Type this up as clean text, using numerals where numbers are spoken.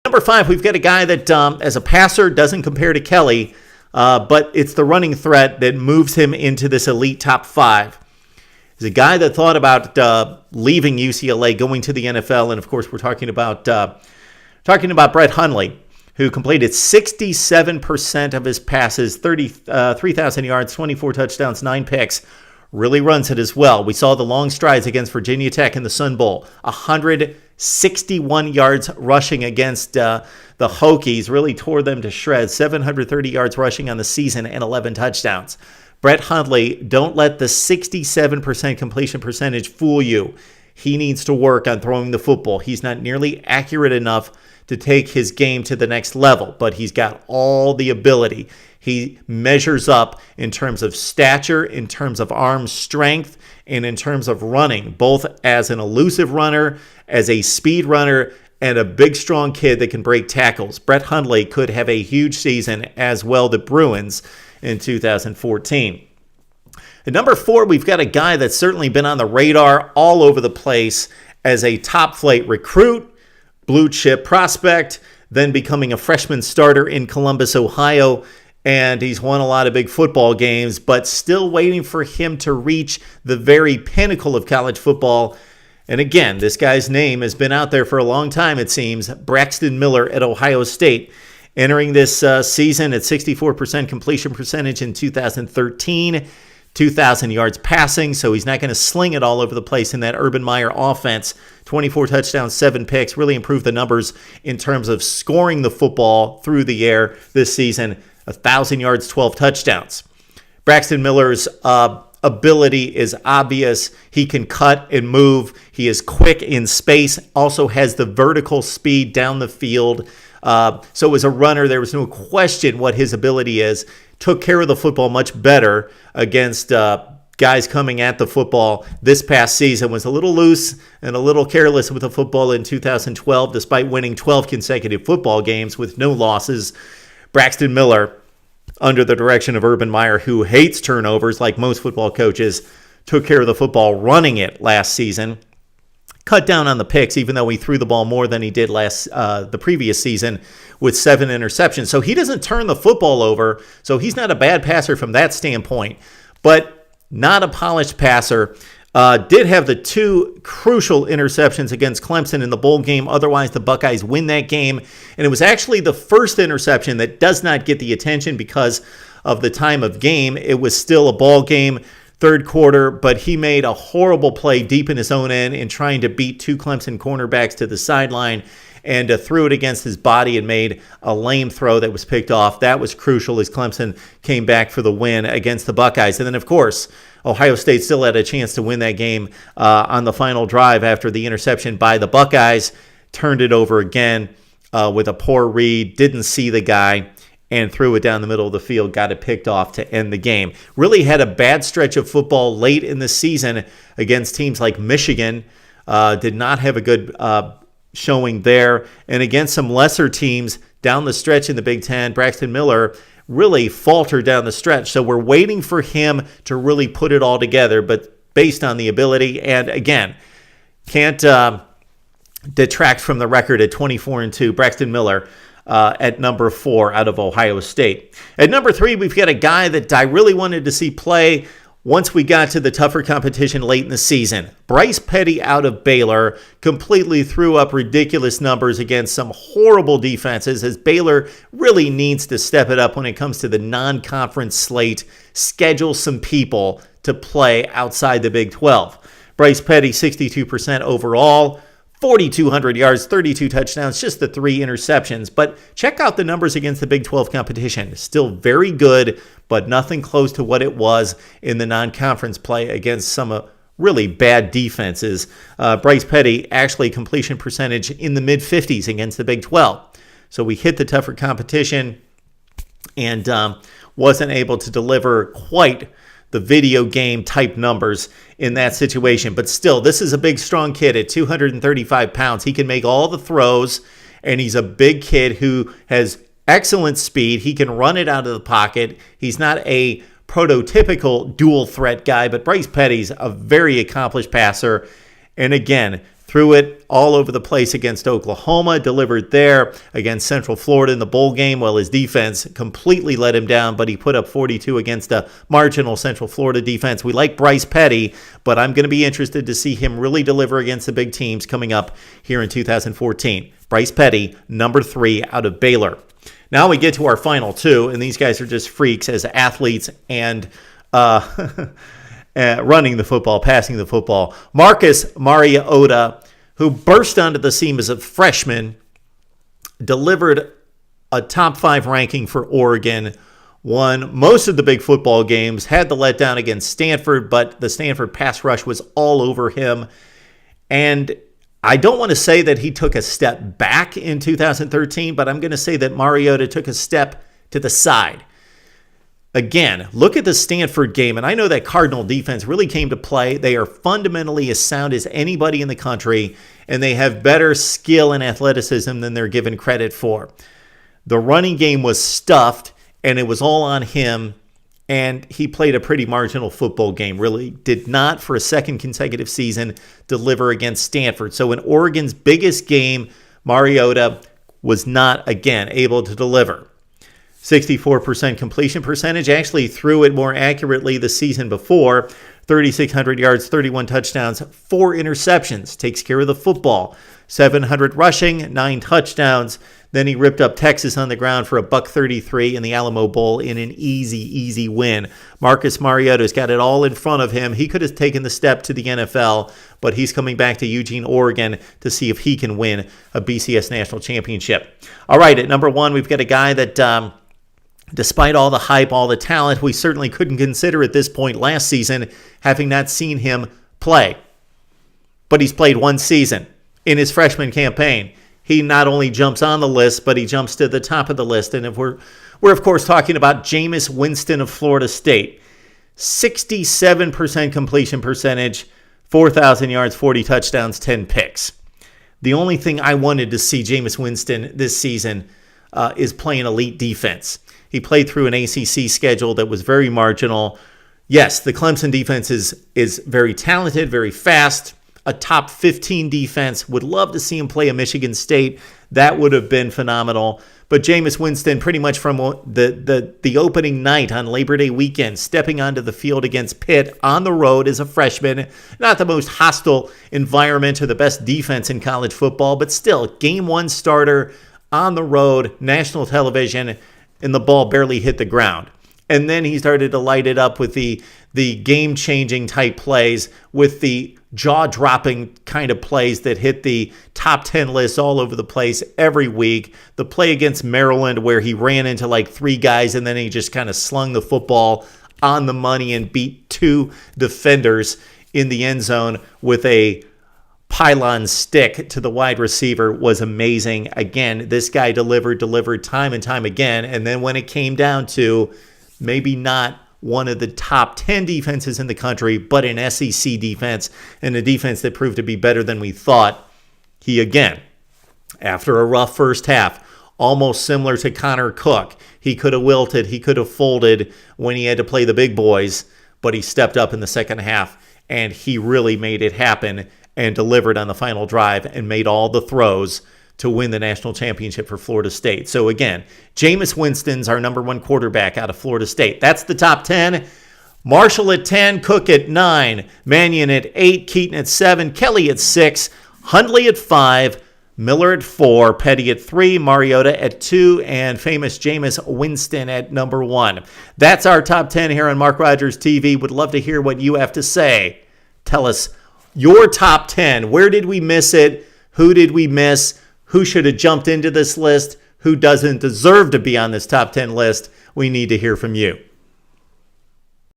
Number 5, we've got a guy that as a passer doesn't compare to Kelly, but it's the running threat that moves him into this elite top 5. He's a guy that thought about leaving UCLA, going to the NFL, and of course we're talking about Brett Hundley, who completed 67% of his passes, 3,000 yards, 24 touchdowns, 9 picks. Really runs it as well. We saw the long strides against Virginia Tech in the Sun Bowl. 161 yards rushing against the Hokies. Really tore them to shreds. 730 yards rushing on the season and 11 touchdowns. Brett Hundley, don't let the 67% completion percentage fool you. He needs to work on throwing the football. He's not nearly accurate enough to take his game to the next level, but he's got all the ability. He measures up in terms of stature, in terms of arm strength, and in terms of running, both as an elusive runner, as a speed runner, and a big, strong kid that can break tackles. Brett Hundley could have a huge season, as well the Bruins in 2014. At number 4, we've got a guy that's certainly been on the radar all over the place as a top-flight recruit, blue chip prospect, then becoming a freshman starter in Columbus, Ohio. And he's won a lot of big football games, but still waiting for him to reach the very pinnacle of college football. And again, this guy's name has been out there for a long time, it seems. Braxton Miller at Ohio State. Entering this season at 64% completion percentage in 2013, 2,000 yards passing, so he's not going to sling it all over the place in that Urban Meyer offense. 24 touchdowns, 7 picks, really improved the numbers in terms of scoring the football through the air this season. 1,000 yards, 12 touchdowns. Braxton Miller's ability is obvious. He can cut and move. He is quick in space, also has the vertical speed down the field. So as a runner, there was no question what his ability is. Took care of the football much better against guys coming at the football this past season. Was a little loose and a little careless with the football in 2012, despite winning 12 consecutive football games with no losses. Braxton Miller, under the direction of Urban Meyer, who hates turnovers like most football coaches, took care of the football running it last season. Cut down on the picks, even though he threw the ball more than he did the previous season with 7 interceptions. So he doesn't turn the football over, so he's not a bad passer from that standpoint, but not a polished passer. Did have the 2 crucial interceptions against Clemson in the bowl game. Otherwise, the Buckeyes win that game. And it was actually the first interception that does not get the attention because of the time of game. It was still a ball game, third quarter, but he made a horrible play deep in his own end in trying to beat 2 Clemson cornerbacks to the sideline and threw it against his body and made a lame throw that was picked off. That was crucial as Clemson came back for the win against the Buckeyes. And then, of course, Ohio State still had a chance to win that game on the final drive after the interception by the Buckeyes. Turned it over again with a poor read, didn't see the guy, and threw it down the middle of the field, got it picked off to end the game. Really had a bad stretch of football late in the season against teams like Michigan. Did not have a good showing there. And against some lesser teams down the stretch in the Big Ten, Braxton Miller really faltered down the stretch. So we're waiting for him to really put it all together, but based on the ability, and again, can't detract from the record at 24-2, Braxton Miller at number 4 out of Ohio State. At number 3, we've got a guy that I really wanted to see play once we got to the tougher competition late in the season. Bryce Petty out of Baylor completely threw up ridiculous numbers against some horrible defenses, as Baylor really needs to step it up when it comes to the non-conference slate, schedule some people to play outside the Big 12. Bryce Petty, 62% overall, 4,200 yards, 32 touchdowns, just the 3 interceptions. But check out the numbers against the Big 12 competition. Still very good, but nothing close to what it was in the non-conference play against some really bad defenses. Bryce Petty, actually completion percentage in the mid-50s against the Big 12. So we hit the tougher competition and wasn't able to deliver quite the video game type numbers in that situation. But still, this is a big, strong kid at 235 pounds. He can make all the throws, and he's a big kid who has excellent speed. He can run it out of the pocket. He's not a prototypical dual threat guy, but Bryce Petty's a very accomplished passer. And again, Threw it all over the place against Oklahoma, delivered there against Central Florida in the bowl game. Well, his defense completely let him down, but he put up 42 against a marginal Central Florida defense. We like Bryce Petty, but I'm going to be interested to see him really deliver against the big teams coming up here in 2014. Bryce Petty, number 3 out of Baylor. Now we get to our final two, and these guys are just freaks as athletes and running the football, passing the football. Marcus Mariota, who burst onto the scene as a freshman, delivered a top 5 ranking for Oregon, won most of the big football games, had the letdown against Stanford, but the Stanford pass rush was all over him. And I don't want to say that he took a step back in 2013, but I'm going to say that Mariota took a step to the side. Again, look at the Stanford game, and I know that Cardinal defense really came to play. They are fundamentally as sound as anybody in the country, and they have better skill and athleticism than they're given credit for. The running game was stuffed, and it was all on him, and he played a pretty marginal football game. Really did not, for a second consecutive season, deliver against Stanford. So in Oregon's biggest game, Mariota was not, again, able to deliver. 64% completion percentage, actually threw it more accurately the season before. 3,600 yards, 31 touchdowns, 4 interceptions. Takes care of the football. 700 rushing, 9 touchdowns. Then he ripped up Texas on the ground for a $133 in the Alamo Bowl in an easy win. Marcus Mariota's got it all in front of him. He could have taken the step to the NFL, but he's coming back to Eugene, Oregon to see if he can win a BCS national championship. All right, at number 1, we've got a guy that despite all the hype, all the talent, we certainly couldn't consider at this point last season, having not seen him play. But he's played one season in his freshman campaign. He not only jumps on the list, but he jumps to the top of the list. And if we're of course talking about Jameis Winston of Florida State. 67% completion percentage, 4,000 yards, 40 touchdowns, 10 picks. The only thing I wanted to see Jameis Winston this season is playing elite defense. He played through an ACC schedule that was very marginal. Yes, the Clemson defense is very talented, very fast, a top 15 defense. Would love to see him play a Michigan State. That would have been phenomenal. But Jameis Winston, pretty much from the opening night on Labor Day weekend, stepping onto the field against Pitt on the road as a freshman. Not the most hostile environment or the best defense in college football, but still, game 1 starter on the road, national television, and the ball barely hit the ground. And then he started to light it up with the game-changing type plays, with the jaw-dropping kind of plays that hit the top 10 lists all over the place every week. The play against Maryland where he ran into like 3 guys and then he just kind of slung the football on the money and beat 2 defenders in the end zone with a pylon stick to the wide receiver was amazing. Again, this guy delivered time and time again. And then when it came down to maybe not one of the top 10 defenses in the country, but an SEC defense and a defense that proved to be better than we thought, he again, after a rough first half, almost similar to Connor Cook, he could have wilted, he could have folded when he had to play the big boys, but he stepped up in the second half and he really made it happen and delivered on the final drive and made all the throws to win the national championship for Florida State. So again, Jameis Winston's our number 1 quarterback out of Florida State. That's the top 10. Marshall at 10, Cook at 9, Mannion at 8, Keaton at 7, Kelly at 6, Hundley at 5, Miller at 4, Petty at 3, Mariota at 2, and famous Jameis Winston at number 1. That's our top 10 here on Mark Rogers TV. Would love to hear what you have to say. Tell us your top 10. Where did we miss it? Who did we miss? Who should have jumped into this list? Who doesn't deserve to be on this top 10 list? We need to hear from you.